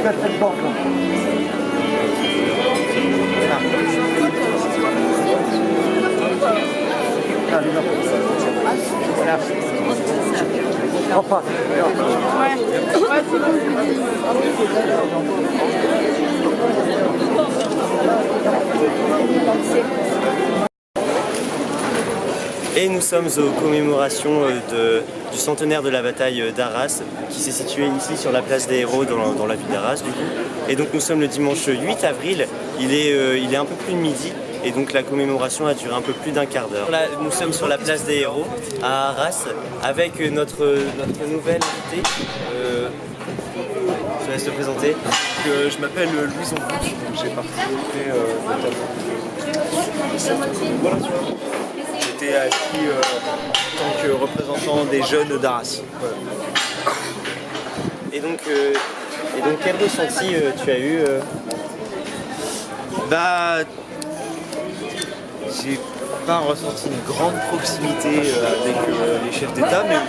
mettre cette porte là. Allez, là. Voilà. Repasse. Et nous sommes aux commémorations du centenaire de la bataille d'Arras, qui s'est située ici sur la place des Héros dans la ville d'Arras du coup. Et donc nous sommes le dimanche 8 avril, il est un peu plus de midi, et donc la commémoration a duré un peu plus d'un quart d'heure. Là, nous sommes sur la place des Héros à Arras avec notre nouvelle invitée. Je laisse te présenter. Je m'appelle Louis Onbouch, j'ai participé notamment. J'étais assis en tant que représentant des jeunes d'Arras. Voilà. Et donc quel ressenti tu as eu Bah, j'ai pas ressenti une grande proximité avec les chefs d'État, mais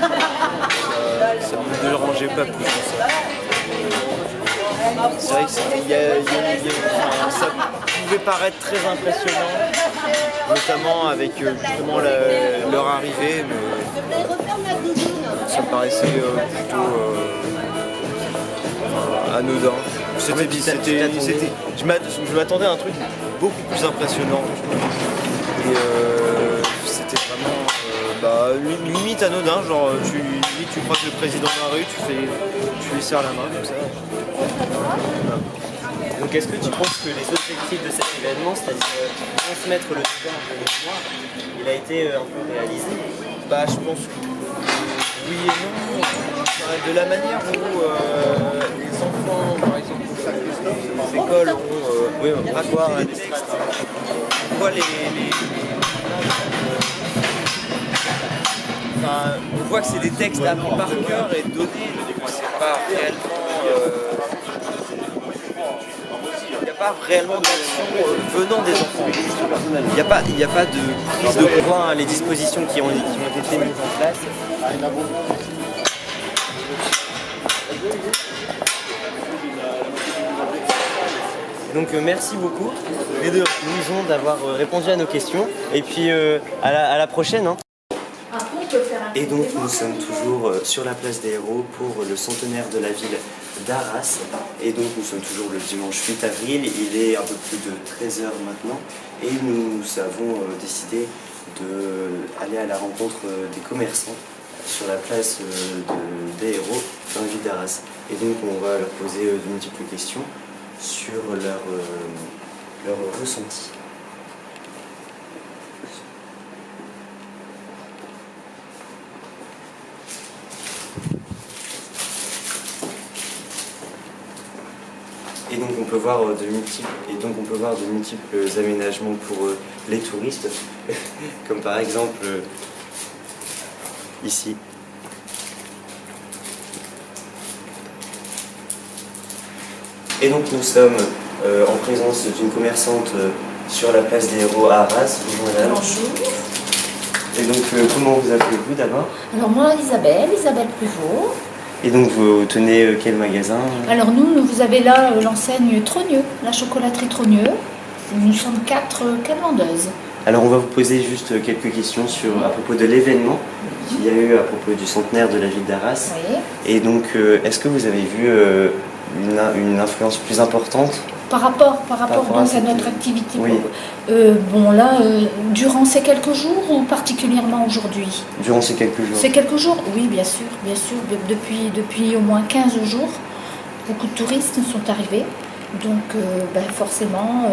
ça ne me dérangeait pas plus que ça. C'est vrai que ça pouvait paraître très impressionnant, notamment avec justement leur arrivée, mais ça me paraissait plutôt anodin. Je m'attendais à un truc beaucoup plus impressionnant. Et c'était vraiment limite anodin, genre tu croises le président dans la rue, tu lui serres la main comme ça. Voilà. Donc est-ce que tu penses que les objectifs de cet événement, c'est-à-dire transmettre le savoir en mémoire, il a été un peu réalisé? Bah je pense que oui et non. De la manière où les enfants, par exemple, les écoles ont avoir des textes, on voit on voit que c'est des textes appris par cœur et donnés, donc c'est pas réellement. Il n'y a pas réellement d'action venant des enfants. Il n'y a pas de prise de voir les dispositions qui ont été mises en place. Donc merci beaucoup les deux Louison d'avoir répondu à nos questions et puis à la prochaine. Hein. Et donc nous sommes toujours sur la place des Héros pour le centenaire de la ville d'Arras. Et donc nous sommes toujours le dimanche 8 avril, il est un peu plus de 13h maintenant. Et nous avons décidé d'aller à la rencontre des commerçants sur la place des Héros dans la ville d'Arras. Et donc on va leur poser de multiples questions sur leur ressenti. Et donc on peut voir de multiples aménagements pour les touristes, comme par exemple ici. Et donc nous sommes en présence d'une commerçante sur la place des Héros à Arras. Bonjour madame. Bonjour. Et donc comment vous appelez-vous d'abord? Alors moi Isabelle Pluvaux. Et donc vous tenez quel magasin? Alors nous vous avez là l'enseigne Trogneux, la chocolaterie Trogneux. Nous sommes quatre vendeuses. Alors on va vous poser juste quelques questions à propos de l'événement qu'il y a eu à propos du centenaire de la ville d'Arras. Oui. Et donc est-ce que vous avez vu une influence plus importante par rapport donc à notre activité? Oui. Bon là, durant ces quelques jours ou particulièrement aujourd'hui? Durant ces quelques jours. Ces quelques jours? Oui, bien sûr. Depuis au moins 15 jours, beaucoup de touristes sont arrivés. Donc forcément,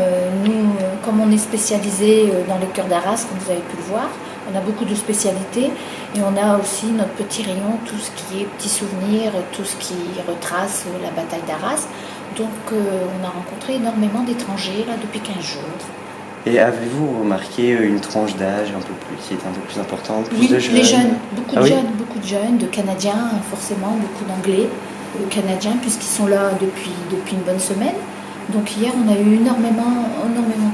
nous, comme on est spécialisé dans les cœurs d'Arras, comme vous avez pu le voir, on a beaucoup de spécialités et on a aussi notre petit rayon, tout ce qui est petits souvenirs, tout ce qui retrace la bataille d'Arras. Donc on a rencontré énormément d'étrangers là depuis 15 jours. Et avez-vous remarqué une tranche d'âge qui est un peu plus importante, plus de jeunes? Les jeunes, beaucoup de jeunes, de Canadiens, forcément, beaucoup d'Anglais, de Canadiens, puisqu'ils sont là depuis une bonne semaine. Donc hier, on a eu énormément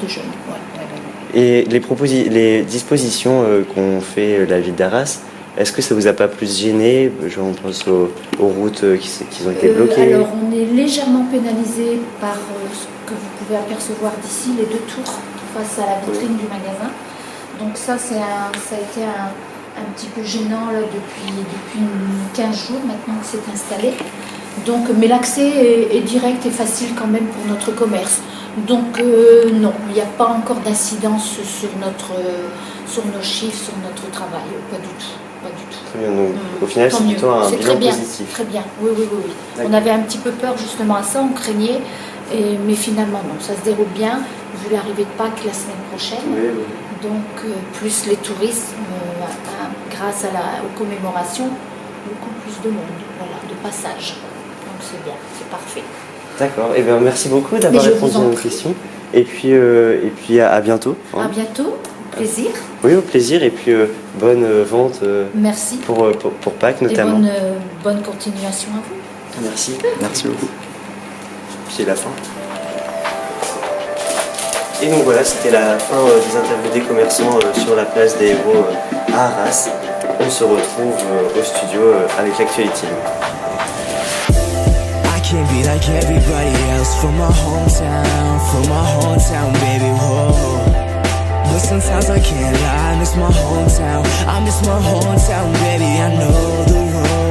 de jeunes. Ouais. Et les dispositions qu'ont fait la ville d'Arras, est-ce que ça vous a pas plus gêné? Genre, on pense aux routes qui ont été bloquées. Alors, on est légèrement pénalisé par ce que vous pouvez apercevoir d'ici, les 2 tours face à la vitrine du magasin. Donc ça, ça a été un petit peu gênant là, depuis 15 jours maintenant que c'est installé. Donc, mais l'accès est direct et facile quand même pour notre commerce. Donc non, il n'y a pas encore d'incidence sur nos chiffres, sur notre travail, pas du tout. Pas du tout. Très bien, donc au final Tant c'est mieux. plutôt un C'est bilan très bien, positif. très bien, oui. On avait un petit peu peur justement à ça, on craignait, mais finalement non, ça se déroule bien, vu l'arrivée de Pâques la semaine prochaine. Oui. Donc plus les touristes, grâce aux commémorations, beaucoup plus de monde, voilà, de passage. Donc c'est bien, c'est parfait. D'accord, et bien merci beaucoup d'avoir Mais je répondu vous à en nos prie. questions. Et puis à bientôt. hein. À bientôt, plaisir. Oui, au plaisir, et puis bonne vente Merci. pour Pâques Et notamment. bonne continuation à vous. Merci beaucoup. Puis c'est la fin. Et donc voilà, c'était la fin des interviews des commerçants sur la place des Héros à Arras. On se retrouve au studio avec l'actualité. I can't be like everybody else from my hometown, baby, whoa. But sometimes I can't lie, I miss my hometown, baby, I know the road.